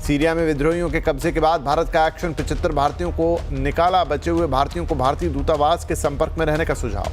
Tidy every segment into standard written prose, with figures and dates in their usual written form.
Syria में विद्रोहियों के कब्जे के बाद भारत का एक्शन, 75 भारतीयों को निकाला, बचे हुए भारतीयों को भारतीय दूतावास के संपर्क में रहने का सुझाव।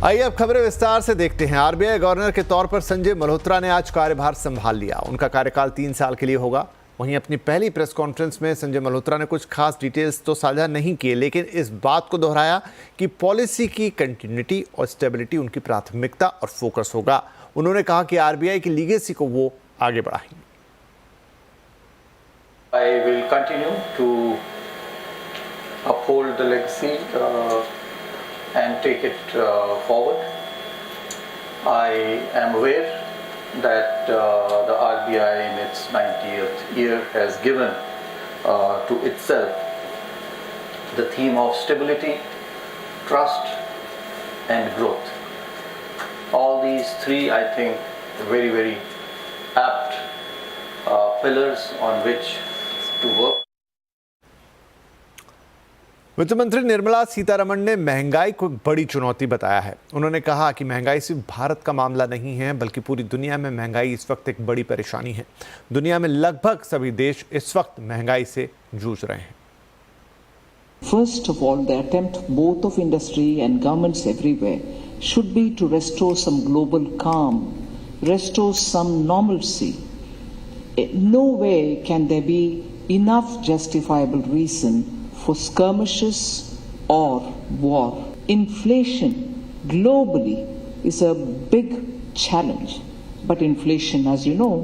आइए अब खबरें विस्तार से देखते हैं। आरबीआई गवर्नर के तौर पर संजय मल्होत्रा ने आज कार्यभार संभाल लिया। उनका कार्यकाल 3 साल के लिए होगा। वहीं अपनी पहली प्रेस कॉन्फ्रेंस में संजय मल्होत्रा ने कुछ खास डिटेल्स तो साझा नहीं किए, लेकिन इस बात को दोहराया कि पॉलिसी की कंटिन्यूटी और स्टेबिलिटी उनकी प्राथमिकता और फोकस होगा। उन्होंने कहा कि आरबीआई की लीगेसी को वो आगे बढ़ाएंगे। I will continue to uphold the legacy and take it forward. I am aware that the RBI in its 90th year has given to itself the theme of stability, trust and growth. All these three, I think, very, very apt pillars on which to work. वित्त मंत्री निर्मला सीतारमण ने महंगाई को एक बड़ी चुनौती बताया है। उन्होंने कहा कि महंगाई सिर्फ भारत का मामला नहीं है, बल्कि पूरी दुनिया में महंगाई इस वक्त एक बड़ी परेशानी है। दुनिया में लगभग सभी देश इस वक्त महंगाई से जूझ रहे हैं। First of all, the attempt both of industry and governments everywhere should be to restore some global calm, restore some normalcy. No way can there be enough justifiable reason for skirmishes or war. Inflation globally is a big challenge, but inflation, as you know,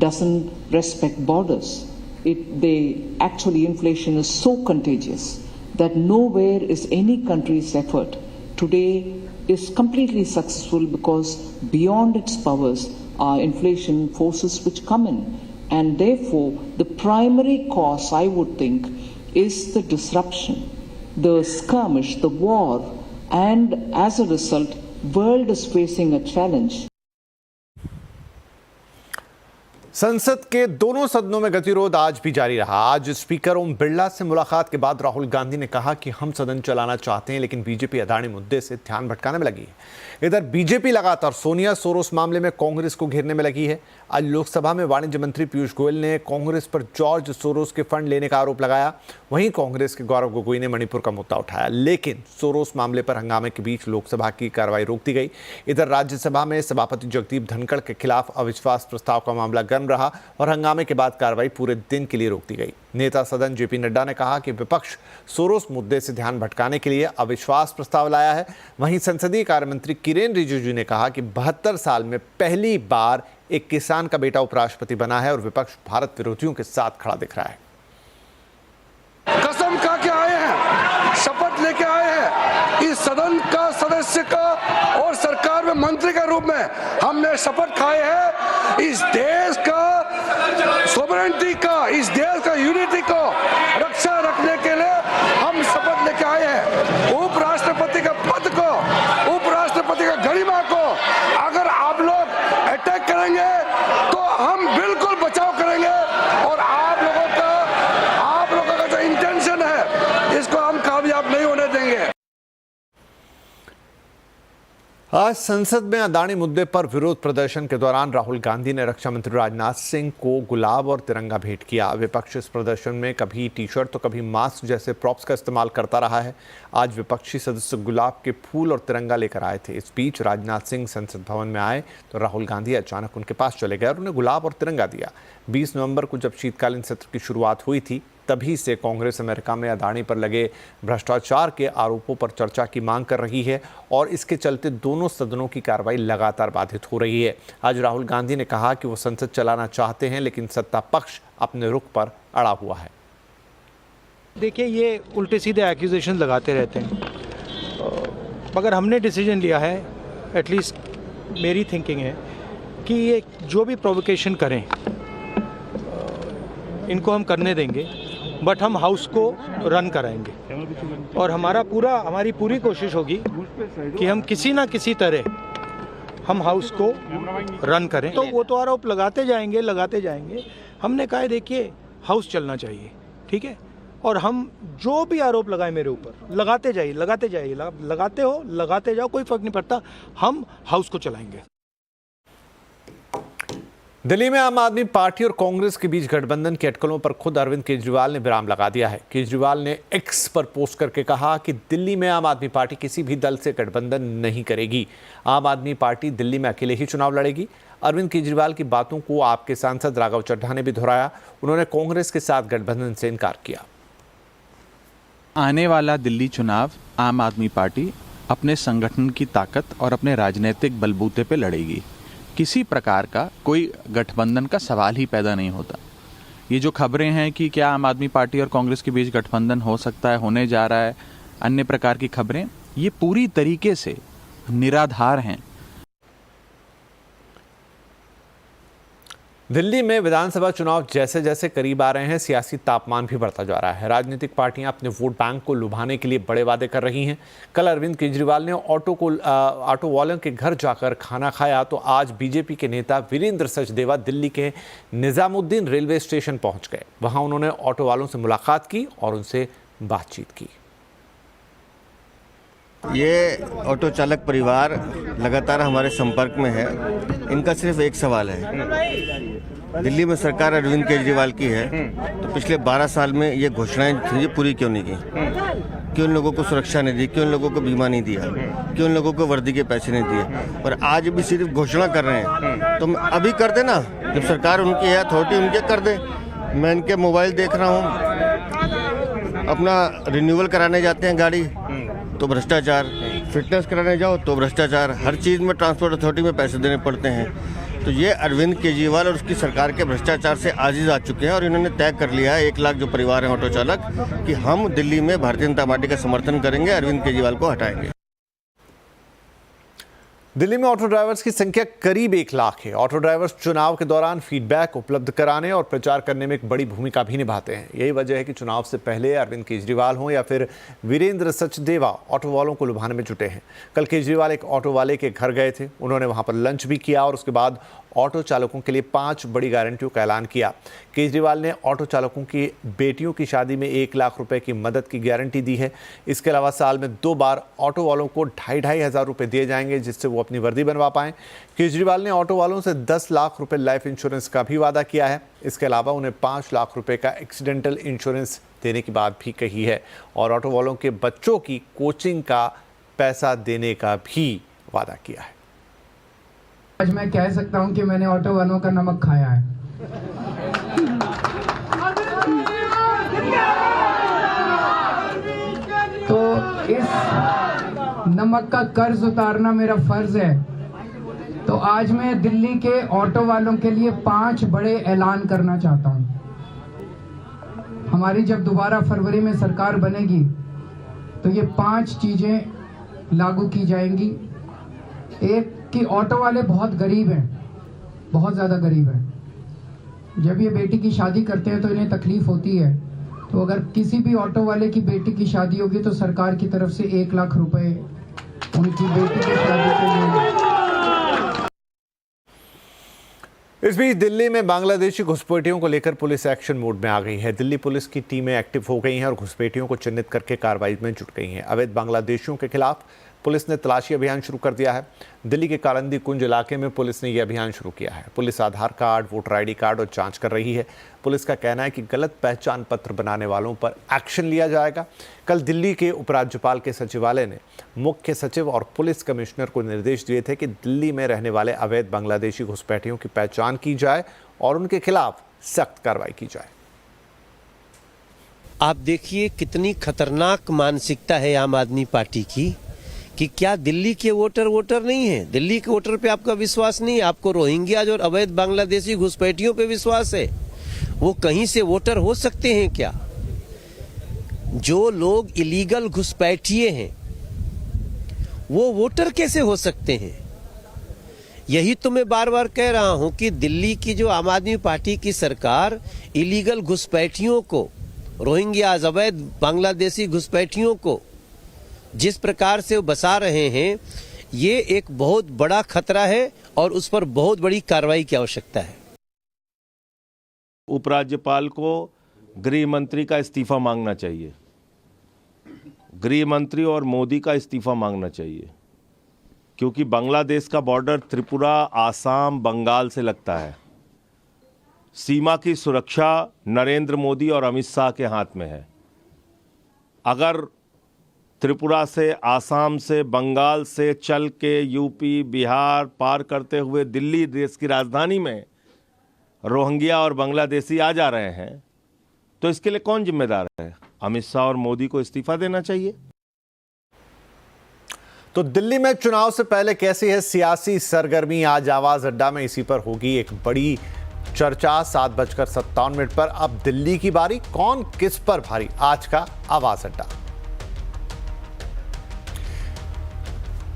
doesn't respect borders. Inflation is so contagious that nowhere is any country's effort today is completely successful, because beyond its powers are inflation forces which come in, and therefore the primary cause, I would think, is the disruption, the skirmish, the war, and as a result, world is facing a challenge. संसद के दोनों सदनों में गतिरोध आज भी जारी रहा। आज स्पीकर ओम बिरला से मुलाकात के बाद राहुल गांधी ने कहा कि हम सदन चलाना चाहते हैं, लेकिन बीजेपी अदानी मुद्दे से ध्यान भटकाने में लगी है। इधर बीजेपी लगातार सोनिया सोरोस मामले में कांग्रेस को घेरने में लगी है। आज लोकसभा में वाणिज्य मंत्री पीयूष गोयल ने कांग्रेस पर जॉर्ज सोरोस के फंड लेने का आरोप लगाया। वहीं कांग्रेस के गौरव गोगोई ने मणिपुर का मुद्दा उठाया, लेकिन सोरोस मामले पर हंगामे के बीच लोकसभा की कार्रवाई रोक दी गई। इधर राज्यसभा में सभापति जगदीप धनखड़ के खिलाफ अविश्वास प्रस्ताव का मामला गर्म रहा और हंगामे के बाद कार्रवाई पूरे दिन के लिए रोक दी गई। नेता सदन जेपी नड्डा ने कहा कि विपक्ष सोरोस मुद्दे से ध्यान भटकाने के लिए अविश्वास प्रस्ताव लाया है। वहीं संसदीय कार्य मंत्री किरेन रिजिजू ने कहा कि 72 साल में पहली बार एक किसान का बेटा उपराष्ट्रपति बना है और विपक्ष भारत विरोधियों के साथ खड़ा दिख रहा है। कसम खा के आए हैं, शपथ लेके आए हैं, इस सदन का सदस्य का और सरकार में मंत्री के रूप में हमने शपथ खाए हैं इस देश का सोवरेनिटी का, इस देश का यूनिटी को रक्षा रखने के लिए हम शपथ लेके आए हैं। उपराष्ट्रपति के पद को, उपराष्ट्रपति का गरिमा को अगर आप लोग अटैक करेंगे तो हम बिल्कुल बचाव करेंगे, और आप लोगों का जो इंटेंशन है इसको हम कामयाब नहीं होने देंगे। आज संसद में अदानी मुद्दे पर विरोध प्रदर्शन के दौरान राहुल गांधी ने रक्षा मंत्री राजनाथ सिंह को गुलाब और तिरंगा भेंट किया। विपक्ष इस प्रदर्शन में कभी टी शर्ट तो कभी मास्क जैसे प्रॉप्स का इस्तेमाल करता रहा है। आज विपक्षी सदस्य गुलाब के फूल और तिरंगा लेकर आए थे। इस बीच राजनाथ सिंह संसद भवन में आए तो राहुल गांधी अचानक उनके पास चले गए और उन्हें गुलाब और तिरंगा दिया। 20 नवंबर को जब शीतकालीन सत्र की शुरुआत हुई थी, तभी से कांग्रेस अमेरिका में अदानी पर लगे भ्रष्टाचार के आरोपों पर चर्चा की मांग कर रही है और इसके चलते दोनों सदनों की कार्रवाई लगातार बाधित हो रही है। आज राहुल गांधी ने कहा कि वो संसद चलाना चाहते हैं, लेकिन सत्ता पक्ष अपने रुख पर अड़ा हुआ है। देखिए, ये उल्टे सीधे एक्यूजेशन लगाते रहते हैं, मगर हमने डिसीजन लिया है, एटलीस्ट मेरी थिंकिंग है कि ये जो भी प्रोवोकेशन करें इनको हम करने देंगे, बट हम हाउस को रन कराएंगे और हमारी पूरी कोशिश होगी कि हम किसी ना किसी तरह हम हाउस को रन करें। तो वो तो आरोप लगाते जाएंगे। हमने कहा है देखिए, हाउस चलना चाहिए, ठीक है, और हम जो भी आरोप लगाए मेरे ऊपर लगाते जाइए, लगाते जाओ, कोई फर्क नहीं पड़ता, हम हाउस को चलाएंगे। दिल्ली में आम आदमी पार्टी और कांग्रेस के बीच गठबंधन की अटकलों पर खुद अरविंद केजरीवाल ने विराम लगा दिया है। केजरीवाल ने एक्स पर पोस्ट करके कहा कि दिल्ली में आम आदमी पार्टी किसी भी दल से गठबंधन नहीं करेगी। आम आदमी पार्टी दिल्ली में अकेले ही चुनाव लड़ेगी। अरविंद केजरीवाल की बातों को आपके सांसद राघव चड्ढा ने भी दोहराया। उन्होंने कांग्रेस के साथ गठबंधन से इनकार किया। आने वाला दिल्ली चुनाव आम आदमी पार्टी अपने संगठन की ताकत और अपने राजनीतिक बलबूते पे लड़ेगी। किसी प्रकार का कोई गठबंधन का सवाल ही पैदा नहीं होता। ये जो खबरें हैं कि क्या आम आदमी पार्टी और कांग्रेस के बीच गठबंधन हो सकता है, होने जा रहा है, अन्य प्रकार की खबरें, ये पूरी तरीके से निराधार हैं। दिल्ली में विधानसभा चुनाव जैसे जैसे करीब आ रहे हैं, सियासी तापमान भी बढ़ता जा रहा है। राजनीतिक पार्टियां अपने वोट बैंक को लुभाने के लिए बड़े वादे कर रही हैं। कल अरविंद केजरीवाल ने ऑटो वालों के घर जाकर खाना खाया, तो आज बीजेपी के नेता वीरेंद्र सचदेवा दिल्ली के निजामुद्दीन रेलवे स्टेशन पहुंच गए। वहां उन्होंने ऑटो वालों से मुलाकात की और उनसे बातचीत की। ये ऑटो चालक परिवार लगातार हमारे संपर्क में है। इनका सिर्फ एक सवाल है, दिल्ली में सरकार अरविंद केजरीवाल की है, तो पिछले 12 साल में ये घोषणाएं थी, ये पूरी क्यों नहीं की? क्यों लोगों को सुरक्षा नहीं दी? क्यों लोगों को बीमा नहीं दिया? क्यों लोगों को वर्दी के पैसे नहीं दिए? और आज भी सिर्फ घोषणा कर रहे हैं। तो अभी कर दे ना, जब सरकार उनकी है, अथॉरिटी उनके कर दे। मैं इनके मोबाइल देख रहा हूँ, अपना रिन्यूअल कराने जाते हैं गाड़ी तो भ्रष्टाचार, फिटनेस कराने जाओ तो भ्रष्टाचार, हर चीज़ में ट्रांसपोर्ट अथॉरिटी में पैसे देने पड़ते हैं। तो ये अरविंद केजरीवाल और उसकी सरकार के भ्रष्टाचार से आजिज आ चुके हैं और इन्होंने तय कर लिया है, 1 लाख जो परिवार हैं ऑटो चालक, कि हम दिल्ली में भारतीय जनता पार्टी का समर्थन करेंगे, अरविंद केजरीवाल को हटाएंगे। दिल्ली में ऑटो ड्राइवर्स की संख्या करीब 1 लाख है। ऑटो ड्राइवर्स चुनाव के दौरान फीडबैक उपलब्ध कराने और प्रचार करने में एक बड़ी भूमिका भी निभाते हैं। यही वजह है कि चुनाव से पहले अरविंद केजरीवाल हों या फिर वीरेंद्र सचदेवा ऑटो वालों को लुभाने में जुटे हैं। कल केजरीवाल एक ऑटो वाले के घर गए थे, उन्होंने वहां पर लंच भी किया और उसके बाद ऑटो चालकों के लिए 5 बड़ी गारंटियों का ऐलान किया। केजरीवाल ने ऑटो चालकों की बेटियों की शादी में 1 लाख रुपए की मदद की गारंटी दी है। इसके अलावा साल में 2 बार ऑटो वालों को 2,500 हज़ार रुपये दिए जाएंगे, जिससे वो अपनी वर्दी बनवा पाएं। केजरीवाल ने ऑटो वालों से 10 लाख रुपए लाइफ इंश्योरेंस का भी वादा किया है। इसके अलावा उन्हें 5 लाख रुपए का एक्सीडेंटल इंश्योरेंस देने की बात भी कही है और ऑटो वालों के बच्चों की कोचिंग का पैसा देने का भी वादा किया है। आज मैं कह सकता हूं कि मैंने ऑटो वालों का नमक खाया है। तो इस नमक का कर्ज उतारना मेरा फर्ज है। तो आज मैं दिल्ली के ऑटो वालों के लिए 5 बड़े ऐलान करना चाहता हूं। हमारी जब दोबारा फरवरी में सरकार बनेगी तो ये 5 चीजें लागू की जाएंगी। एक कि ऑटो वाले बहुत गरीब हैं, बहुत ज़्यादा गरीब हैं। जब ये बेटी की शादी करते हैं तो इन्हें तकलीफ होती है। तो अगर किसी भी ऑटो वाले की बेटी की शादी होगी तो सरकार की तरफ से 1 लाख रुपए उनकी बेटी की शादी के लिए। इस बीच दिल्ली में बांग्लादेशी घुसपैठियों को लेकर पुलिस एक्शन मोड में आ गई है। दिल्ली पुलिस की टीमें एक्टिव हो गई हैं और घुसपैठियों को चिन्हित करके कार्रवाई में जुट गई हैं। अवैध बांग्लादेशियों के खिलाफ पुलिस ने तलाशी अभियान शुरू कर दिया है। दिल्ली के कालंदी कुंज इलाके में पुलिस ने यह अभियान शुरू किया है। पुलिस आधार कार्ड, वोटर आईडी कार्ड और जांच कर रही है। पुलिस का कहना है कि गलत पहचान पत्र बनाने वालों पर एक्शन लिया जाएगा। कल दिल्ली के उपराज्यपाल के सचिवालय ने मुख्य सचिव और पुलिस कमिश्नर को निर्देश दिए थे कि दिल्ली में रहने वाले अवैध बांग्लादेशी घुसपैठियों की पहचान की जाए और उनके खिलाफ सख्त कार्रवाई की जाए। आप देखिए कितनी खतरनाक मानसिकता है आम आदमी पार्टी की कि क्या दिल्ली के वोटर नहीं है? दिल्ली के वोटर पे आपका विश्वास नहीं है? आपको रोहिंग्याज और अवैध बांग्लादेशी घुसपैठियों पे विश्वास है? वो कहीं से वोटर हो सकते हैं क्या? जो लोग इलीगल घुसपैठिए हैं वो वोटर कैसे हो सकते हैं? यही तो मैं बार बार कह रहा हूं कि दिल्ली की जो आम आदमी पार्टी की सरकार इलीगल घुसपैठियों को, रोहिंग्याज अवैध बांग्लादेशी घुसपैठियों को जिस प्रकार से वो बसा रहे हैं, ये एक बहुत बड़ा खतरा है और उस पर बहुत बड़ी कार्रवाई की आवश्यकता है। उपराज्यपाल को गृह मंत्री का इस्तीफा मांगना चाहिए। गृह मंत्री और मोदी का इस्तीफा मांगना चाहिए, क्योंकि बांग्लादेश का बॉर्डर त्रिपुरा, आसाम, बंगाल से लगता है। सीमा की सुरक्षा नरेंद्र मोदी और अमित शाह के हाथ में है। अगर त्रिपुरा से, आसाम से, बंगाल से चल के यूपी, बिहार पार करते हुए दिल्ली, देश की राजधानी में रोहिंग्या और बांग्लादेशी आ जा रहे हैं, तो इसके लिए कौन जिम्मेदार है? अमित शाह और मोदी को इस्तीफा देना चाहिए। तो दिल्ली में चुनाव से पहले कैसी है सियासी सरगर्मी? आज आवाज अड्डा में इसी पर होगी एक बड़ी चर्चा। 7:57 पर अब दिल्ली की बारी, कौन किस पर भारी? आज का आवाज अड्डा।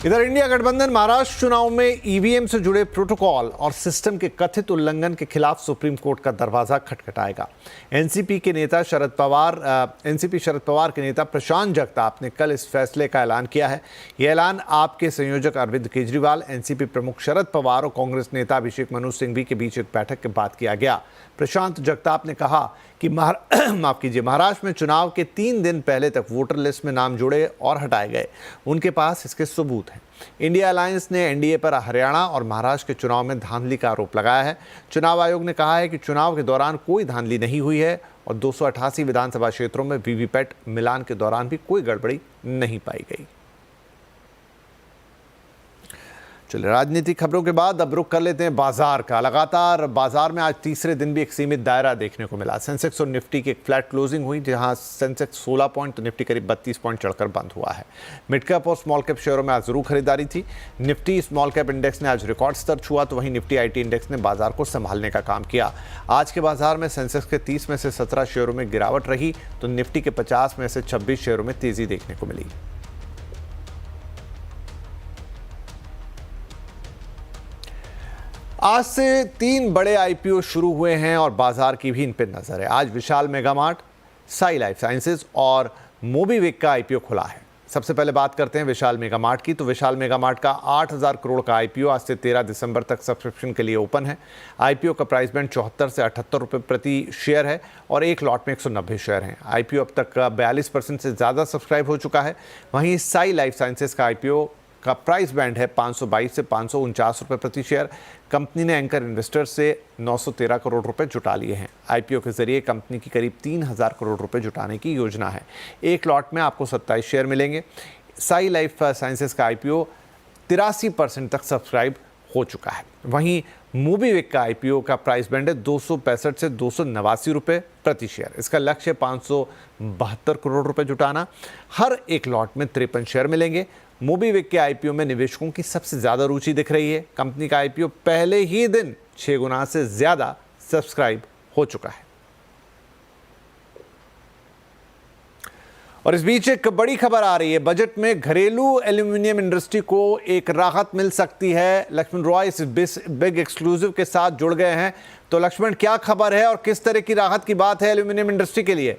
इधर इंडिया गठबंधन महाराष्ट्र चुनाव में ईवीएम से जुड़े प्रोटोकॉल और सिस्टम के कथित उल्लंघन के खिलाफ सुप्रीम कोर्ट का दरवाजा खटखटाएगा। एनसीपी शरद पवार के नेता प्रशांत जगताप ने कल इस फैसले का ऐलान किया है। यह ऐलान आप के संयोजक अरविंद केजरीवाल, एनसीपी प्रमुख शरद पवार और कांग्रेस नेता अभिषेक मनु सिंघवी के बीच एक बैठक के बाद किया गया। प्रशांत जगताप ने कहा कि महाराष्ट्र में चुनाव के 3 दिन पहले तक वोटर लिस्ट में नाम जुड़े और हटाए गए, उनके पास इसके सबूत हैं। इंडिया अलायंस ने एनडीए पर हरियाणा और महाराष्ट्र के चुनाव में धांधली का आरोप लगाया है। चुनाव आयोग ने कहा है कि चुनाव के दौरान कोई धांधली नहीं हुई है और 288 विधानसभा क्षेत्रों में वीवीपैट मिलान के दौरान भी कोई गड़बड़ी नहीं पाई गई। चलिए, राजनीतिक खबरों के बाद अब रुख कर लेते हैं बाजार का। लगातार बाजार में आज तीसरे दिन भी एक सीमित दायरा देखने को मिला। सेंसेक्स और निफ्टी की एक फ्लैट क्लोजिंग हुई, जहां सेंसेक्स 16 पॉइंट तो निफ्टी करीब 32 पॉइंट चढ़कर बंद हुआ है। मिड कैप और स्मॉल कैप शेयरों में आज जरूर खरीदारी थी। निफ्टी स्मॉल कैप इंडेक्स ने आज रिकॉर्ड स्तर छुआ, तो वहीं निफ्टी आईटी इंडेक्स ने बाजार को संभालने का काम किया। आज के बाजार में सेंसेक्स के 30 में से 17 शेयरों में गिरावट रही, तो निफ्टी के 50 में से 26 शेयरों में तेजी देखने को मिली। आज से 3 बड़े आईपीओ शुरू हुए हैं और बाजार की भी इन पर नजर है। आज विशाल मेगामार्ट, साई लाइफ साइंसेज और मोबीविक का आईपीओ खुला है। सबसे पहले बात करते हैं विशाल मेगामार्ट की। तो विशाल मेगामार्ट का 8,000 करोड़ का आईपीओ आज से 13 दिसंबर तक सब्सक्रिप्शन के लिए ओपन है। आईपीओ का प्राइस बैंड 74 से 78 रुपये प्रति शेयर है और एक लॉट में 190 शेयर हैं। आईपीओ अब तक 42% से ज़्यादा सब्सक्राइब हो चुका है। वहीं साई लाइफ साइंसेज का आईपीओ का प्राइस बैंड है 522 से 549 रुपये प्रति शेयर। कंपनी ने एंकर इन्वेस्टर से 913 करोड़ रुपए जुटा लिए हैं। आईपीओ के जरिए कंपनी की करीब 3,000 करोड़ रुपए जुटाने की योजना है। एक लॉट में आपको 27 शेयर मिलेंगे। साई लाइफ साइंसेज का आईपीओ 83% तक सब्सक्राइब हो चुका है। वहीं मोबीविक का आईपीओ का प्राइस बैंड है 265 से 289 रुपये प्रति शेयर। इसका लक्ष्य 572 करोड़ रुपए जुटाना। हर एक लॉट में 53 शेयर मिलेंगे। मोबीविक के आईपीओ में निवेशकों की सबसे ज़्यादा रुचि दिख रही है। कंपनी का आईपीओ पहले ही दिन 6 गुना से ज़्यादा सब्सक्राइब हो चुका है। और इस बीच एक बड़ी खबर आ रही है। बजट में घरेलू एल्यूमिनियम इंडस्ट्री को एक राहत मिल सकती है। लक्ष्मण रॉय इस बिग एक्सक्लूसिव के साथ जुड़ गए हैं। तो लक्ष्मण, क्या खबर है और किस तरह की राहत की बात है एल्यूमिनियम इंडस्ट्री के लिए?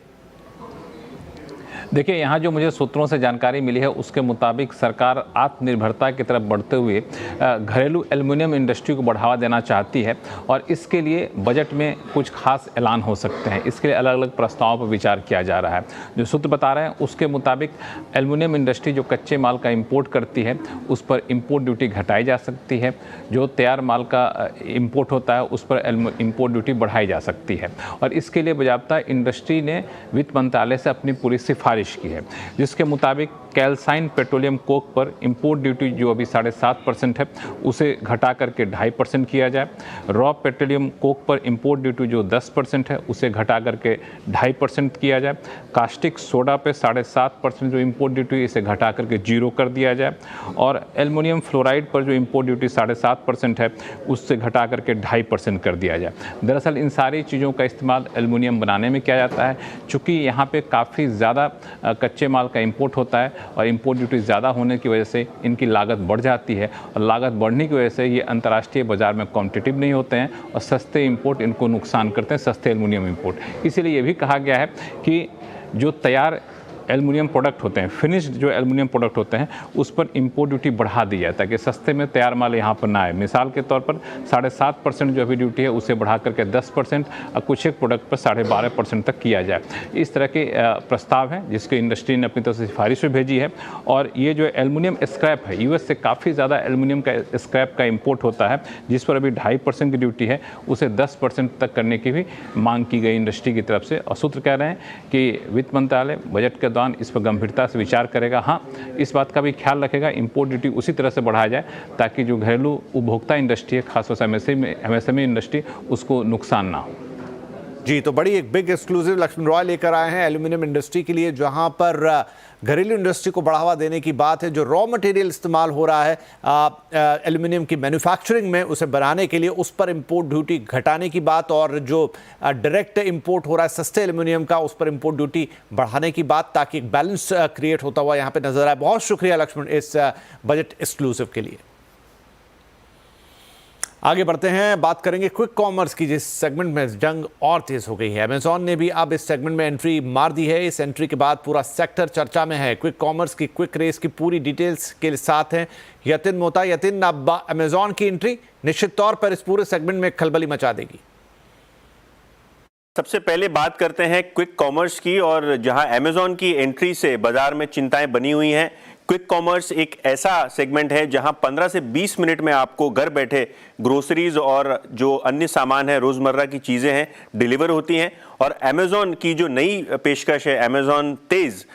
देखिए, यहाँ जो मुझे सूत्रों से जानकारी मिली है उसके मुताबिक सरकार आत्मनिर्भरता की तरफ बढ़ते हुए घरेलू एल्युमिनियम इंडस्ट्री को बढ़ावा देना चाहती है और इसके लिए बजट में कुछ खास ऐलान हो सकते हैं। इसके लिए अलग अलग प्रस्तावों पर विचार किया जा रहा है। जो सूत्र बता रहे हैं उसके मुताबिक एल्युमिनियम इंडस्ट्री जो कच्चे माल का इम्पोर्ट करती है उस पर इम्पोर्ट ड्यूटी घटाई जा सकती है। जो तैयार माल का इम्पोर्ट होता है उस पर इम्पोर्ट ड्यूटी बढ़ाई जा सकती है। और इसके लिए बाज़ाब्ता इंडस्ट्री ने वित्त मंत्रालय से अपनी पूरी सिफारिश की है, जिसके मुताबिक कैल्साइन पेट्रोलियम कोक पर इंपोर्ट ड्यूटी जो अभी 7.5% है उसे घटा करके 2.5% किया जाए। रॉ पेट्रोलियम कोक पर इंपोर्ट ड्यूटी जो 10% है उसे घटा करके 2.5% किया जाए। कास्टिक सोडा पे 7.5% जो इंपोर्ट ड्यूटी इसे घटा करके 0 कर दिया जाए। और एल्युमिनियम फ्लोराइड पर जो इंपोर्ट ड्यूटी 7.5% है उससे घटा करके 2.5% कर दिया जाए। दरअसल इन सारी चीज़ों का इस्तेमाल एल्युमिनियम बनाने में किया जाता है। चूँकि यहाँ पे काफ़ी ज़्यादा कच्चे माल का इंपोर्ट होता है और इंपोर्ट ड्यूटी ज़्यादा होने की वजह से इनकी लागत बढ़ जाती है और लागत बढ़ने की वजह से ये अंतर्राष्ट्रीय बाज़ार में कॉम्पिटिटिव नहीं होते हैं और सस्ते इंपोर्ट इनको नुकसान करते हैं, सस्ते एल्युमिनियम इंपोर्ट। इसीलिए ये भी कहा गया है कि जो तैयार एल्युमिनियम प्रोडक्ट होते हैं, फिनिश्ड जो एल्युमिनियम प्रोडक्ट होते हैं, उस पर इंपोर्ट ड्यूटी बढ़ा दी जाए ताकि सस्ते में तैयार माल यहाँ पर ना आए। मिसाल के तौर पर 7.5% जो अभी ड्यूटी है उसे बढ़ा करके 10% और कुछ एक प्रोडक्ट पर 12.5% तक किया जाए। इस तरह के प्रस्ताव हैं जिसके इंडस्ट्री ने अपनी तरफ से सिफारिश भी भेजी है। और ये जो एल्युमिनियम स्क्रैप है, यूएस से काफ़ी ज़्यादा एल्युमिनियम का स्क्रैप का इंपोर्ट होता है, जिस पर अभी 2.5% की ड्यूटी है, उसे 10% तक करने की भी मांग की गई इंडस्ट्री की तरफ से। और सूत्र कह रहे हैं कि वित्त मंत्रालय बजट के दौरान इस पर गंभीरता से विचार करेगा। हाँ, इस बात का भी ख्याल रखेगा इंपोर्ट ड्यूटी उसी तरह से बढ़ाया जाए ताकि जो घरेलू उपभोक्ता इंडस्ट्री है, खासतौर से एमएसएमई इंडस्ट्री, उसको नुकसान ना हो। जी, तो बड़ी एक बिग एक्सक्लूसिव लक्ष्मण रॉय लेकर आए हैं एल्यूमिनियम इंडस्ट्री के लिए, जहां पर घरेलू इंडस्ट्री को बढ़ावा देने की बात है। जो रॉ मटेरियल इस्तेमाल हो रहा है एल्यूमिनियम की मैन्युफैक्चरिंग में, उसे बनाने के लिए उस पर इंपोर्ट ड्यूटी घटाने की बात, और जो डायरेक्ट इंपोर्ट हो रहा है सस्ते एल्यूमिनियम का, उस पर इंपोर्ट ड्यूटी बढ़ाने की बात, ताकि एक बैलेंस क्रिएट होता हुआ यहाँ पे नजर आए। बहुत शुक्रिया लक्ष्मण इस बजट एक्सक्लूसिव के लिए। आगे बढ़ते हैं, बात करेंगे क्विक कॉमर्स की, जिस सेगमेंट में जंग और तेज हो गई है। अमेजॉन ने भी अब इस सेगमेंट में एंट्री मार दी है। इस एंट्री के बाद पूरा सेक्टर चर्चा में है। क्विक कॉमर्स की क्विक रेस की पूरी डिटेल्स के साथ हैं यतिन मोहता। यतिन, अब अमेजॉन की एंट्री निश्चित तौर पर इस पूरे सेगमेंट में खलबली मचा देगी। सबसे पहले बात करते हैं क्विक कॉमर्स की, और जहां अमेजॉन की एंट्री से बाजार में चिंताएं बनी हुई हैं। क्विक कॉमर्स एक ऐसा सेगमेंट है जहां 15 से 20 मिनट में आपको घर बैठे ग्रोसरीज और जो अन्य सामान है, रोजमर्रा की चीजें हैं, डिलीवर होती हैं। और अमेजॉन की जो नई पेशकश है, अमेजॉन तेज,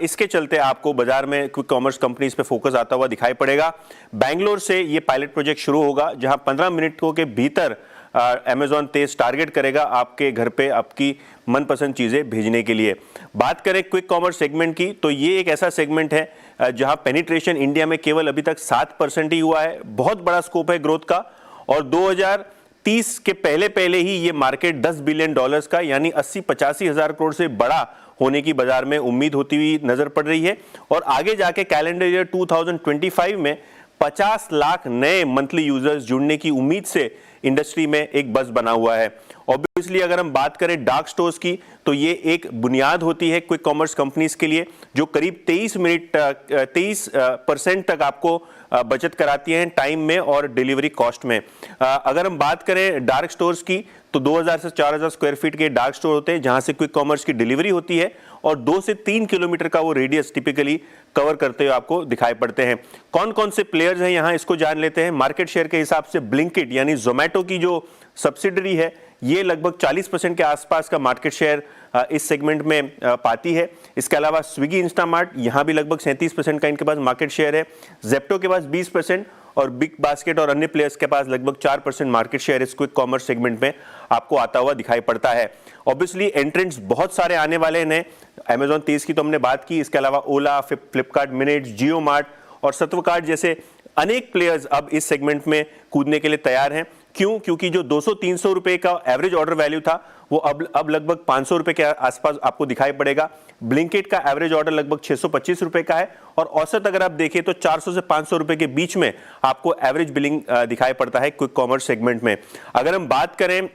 इसके चलते आपको बाजार में क्विक कॉमर्स कंपनीज पे फोकस आता हुआ दिखाई पड़ेगा। बैंगलोर से ये पायलट प्रोजेक्ट शुरू होगा, जहां 15 मिनटों के भीतर अमेजॉन तेज टारगेट करेगा आपके घर पे आपकी मनपसंद चीजें भेजने के लिए। बात करें क्विक कॉमर्स सेगमेंट की, तो ये एक ऐसा सेगमेंट है जहां पेनिट्रेशन इंडिया में केवल अभी तक 7% ही हुआ है। बहुत बड़ा स्कोप है ग्रोथ का, और 2030 के पहले ही ये मार्केट $10 बिलियन का, यानी 80-85 हजार करोड़ से बड़ा होने की बाजार में उम्मीद होती हुई नजर पड़ रही है। और आगे जाके कैलेंडर ईयर 2025 में 50 लाख नए मंथली यूजर्स जुड़ने की उम्मीद से इंडस्ट्री में एक बज़ बना हुआ है। ऑब्वियसली अगर हम बात करें डार्क स्टोर्स की, तो ये एक बुनियाद होती है क्विक कॉमर्स कंपनीज के लिए, जो करीब 23% तक आपको बचत कराती हैं टाइम में और डिलीवरी कॉस्ट में। अगर हम बात करें डार्क स्टोर्स की, तो 2000 से 4000 स्क्वायर फीट के डार्क स्टोर होते हैं जहां से क्विक कॉमर्स की डिलीवरी होती है, और 2 से 3 किलोमीटर का वो रेडियस टिपिकली कवर करते हुए आपको दिखाई पड़ते हैं। कौन कौन से प्लेयर्स हैं यहाँ, इसको जान लेते हैं। मार्केट शेयर के हिसाब से ब्लिंकिट यानी जोमेटो की जो सब्सिडरी है, ये लगभग 40% के आसपास का मार्केट शेयर इस सेगमेंट में पाती है। इसके अलावा स्विगी, इंस्टामार्ट, यहाँ भी लगभग 37% का इनके पास मार्केट शेयर है। जेप्टो के पास 20% और बिग बास्केट और अन्य प्लेयर्स के पास लगभग 4% मार्केट शेयर इस क्विक कॉमर्स सेगमेंट में आपको आता हुआ दिखाई पड़ता है। ऑब्वियसली एंट्रेंट्स बहुत सारे आने वाले हैं। अमेजॉन तेज की तो हमने बात की, इसके अलावा ओला, फ्लिपकार्ट मिनट्स, जियो मार्ट और सत्वकार्ट जैसे अनेक प्लेयर्स अब इस सेगमेंट में कूदने के लिए तैयार हैं। क्यों? क्योंकि जो 200-300 रुपए का एवरेज ऑर्डर वैल्यू था, वो अब लगभग 500 रुपए के आसपास आपको दिखाई पड़ेगा। ब्लिंकिट का एवरेज ऑर्डर लगभग 625 रुपए का है, और औसत अगर आप देखें तो 400 से 500 रुपए के बीच में आपको एवरेज बिलिंग दिखाई पड़ता है क्विक कॉमर्स सेगमेंट में। अगर हम बात करें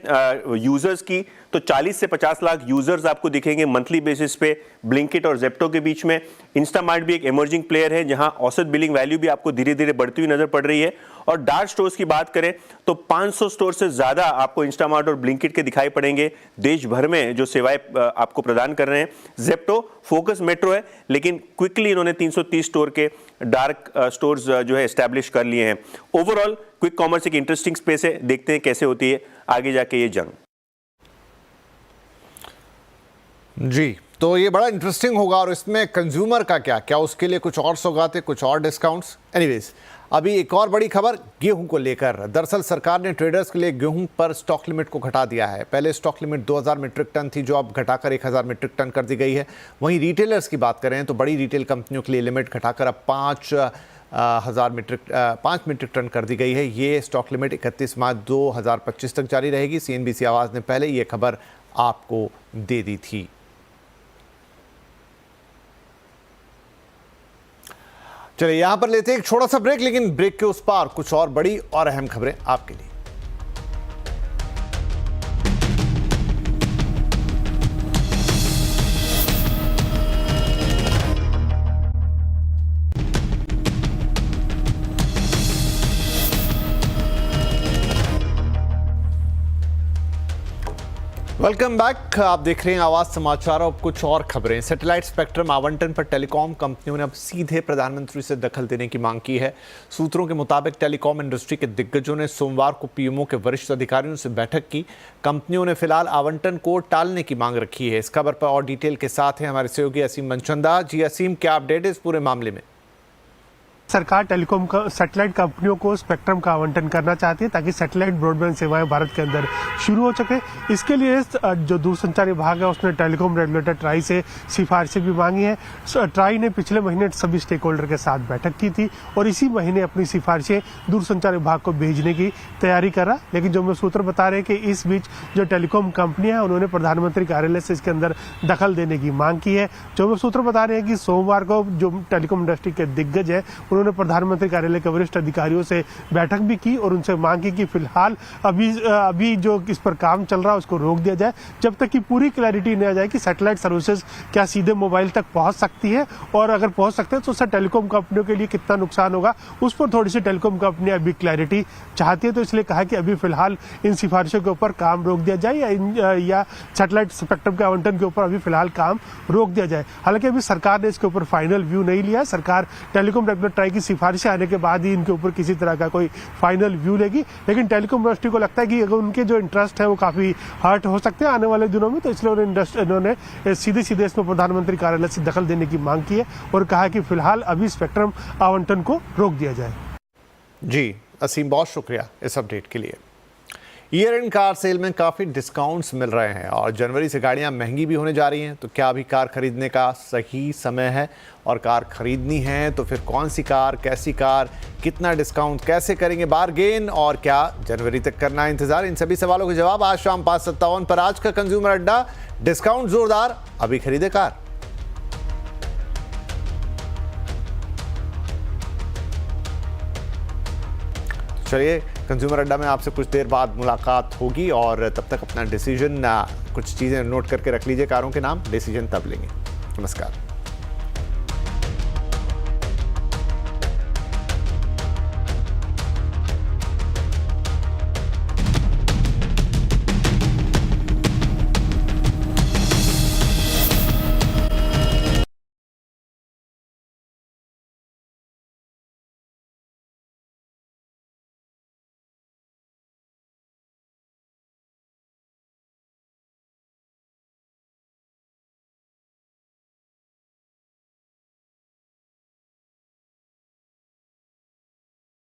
यूजर्स की, तो 40 से 50 लाख यूजर्स आपको दिखेंगे मंथली बेसिस पे ब्लिंकिट और जेप्टो के बीच में। इंस्टामार्ट भी एक इमर्जिंग प्लेयर है, जहां औसत बिलिंग वैल्यू भी आपको धीरे धीरे बढ़ती हुई नजर पड़ रही है। और डार्क स्टोर्स की बात करें तो 500 स्टोर से ज्यादा आपको इंस्टामार्ट और ब्लिंकिट के दिखाई पड़ेंगे देश भर में, जो सेवाएं आपको प्रदान कर रहे हैं। जेप्टो फोकस मेट्रो है, लेकिन क्विकली इन्होंने 330 स्टोर के डार्क स्टोर्स जो है एस्टैब्लिश कर लिए हैं। ओवरऑल क्विक कॉमर्स एक इंटरेस्टिंग स्पेस है, देखते हैं कैसे होती है आगे जाके ये जंग। जी, तो ये बड़ा इंटरेस्टिंग होगा। और इसमें कंज्यूमर का क्या उसके लिए कुछ और सौगातें, कुछ और डिस्काउंट्स। एनीवेज, अभी एक और बड़ी खबर गेहूं को लेकर। दरअसल सरकार ने ट्रेडर्स के लिए गेहूं पर स्टॉक लिमिट को घटा दिया है। पहले स्टॉक लिमिट 2000 मीट्रिक टन थी, जो अब घटाकर 1000 मीट्रिक टन कर दी गई है। वहीं रिटेलर्स की बात करें तो बड़ी रिटेल कंपनियों के लिए लिमिट घटाकर अब 5 मीट्रिक टन कर दी गई है। ये स्टॉक लिमिट 31 मार्च 2025 तक जारी रहेगी। CNBC आवाज़ ने पहले ये खबर आपको दे दी थी। चलिए यहां पर लेते हैं एक छोटा सा ब्रेक, लेकिन ब्रेक के उस पार कुछ और बड़ी और अहम खबरें आपके लिए। Welcome back. आप देख रहे हैं आवाज समाचार। अब कुछ और खबरें। सैटेलाइट स्पेक्ट्रम आवंटन पर टेलीकॉम कंपनियों ने अब सीधे प्रधानमंत्री से दखल देने की मांग की है। सूत्रों के मुताबिक टेलीकॉम इंडस्ट्री के दिग्गजों ने सोमवार को पीएमओ के वरिष्ठ अधिकारियों से बैठक की। कंपनियों ने फिलहाल आवंटन को टालने की मांग रखी है। इस खबर पर और डिटेल के साथ है हमारे सहयोगी असीम मनचंदा। जी असीम, क्या अपडेट है इस पूरे मामले में? सरकार टेलीकॉम सैटेलाइट कंपनियों को स्पेक्ट्रम का आवंटन करना चाहती है ताकि सैटेलाइट ब्रॉडबैंड सेवाएं भारत के अंदर शुरू हो सके। इसके लिए जो दूरसंचार विभाग है उसने टेलीकॉम रेगुलेटर ट्राई से सिफारिशें भी मांगी है। ट्राई ने पिछले महीने सभी स्टेक होल्डर के साथ बैठक की थी और इसी महीने अपनी सिफारिशें दूरसंचार विभाग को भेजने की तैयारी करा। लेकिन जो मैं सूत्र बता रहे हैं कि इस बीच जो टेलीकॉम कंपनियां हैं उन्होंने प्रधानमंत्री कार्यालय से इसके अंदर दखल देने की मांग की है। जो मैं सूत्र बता रहे हैं कि सोमवार को जो टेलीकॉम इंडस्ट्री के दिग्गज है उन्होंने प्रधानमंत्री कार्यालय के वरिष्ठ अधिकारियों से बैठक भी की और उनसे मांग की कि फिलहाल अभी जो इस पर काम चल रहा है उसको रोक दिया जाए जब तक कि पूरी क्लैरिटी नहीं आ जाए कि सैटेलाइट सर्विसेज क्या सीधे मोबाइल तक पहुंच सकती है और अगर पहुंच सकते हैं तो उससे टेलीकॉम कंपनियों के लिए कितना नुकसान होगा, उस पर थोड़ी सी टेलीकॉम कंपनियां अभी क्लैरिटी चाहती है। तो इसलिए कहा कि अभी फिलहाल इन सिफारिशों के ऊपर काम रोक दिया जाए या सैटेलाइट स्पेक्ट्रम के आवंटन के ऊपर अभी फिलहाल काम रोक दिया जाए। हालांकि अभी सरकार ने इसके ऊपर फाइनल व्यू नहीं लिया। सरकार टेलीकॉम रेगुलेटर ट्राई की सिफारिशें आने के बाद ही इनके ऊपर किसी तरह का कोई फाइनल व्यू लेगी। लेकिन टेलीकॉम इंडस्ट्री को लगता है कि अगर उनके जो इंटरेस्ट है वो काफी हर्ट हो सकते हैं आने वाले दिनों में, तो इसलिए उन्होंने सीधे इसमें प्रधानमंत्री कार्यालय से दखल देने की मांग की है और कहा कि फिलहाल अभी स्पेक्ट्रम आवंटन को रोक दिया जाए। जी असीम, बहुत शुक्रिया इस अपडेट के लिए। ईयर एंड कार सेल में काफ़ी डिस्काउंट्स मिल रहे हैं और जनवरी से गाड़ियां महंगी भी होने जा रही हैं। तो क्या अभी कार खरीदने का सही समय है? और कार खरीदनी है तो फिर कौन सी कार, कैसी कार, कितना डिस्काउंट, कैसे करेंगे बारगेन और क्या जनवरी तक करना है इंतजार? इन सभी सवालों के जवाब आज शाम 5:57 पर आज का कंज्यूमर अड्डा। डिस्काउंट जोरदार, अभी खरीदे कार। चलिए, कंज्यूमर अड्डा में आपसे कुछ देर बाद मुलाकात होगी और तब तक अपना डिसीजन, कुछ चीज़ें नोट करके रख लीजिए कारों के नाम, डिसीजन तब लेंगे। नमस्कार।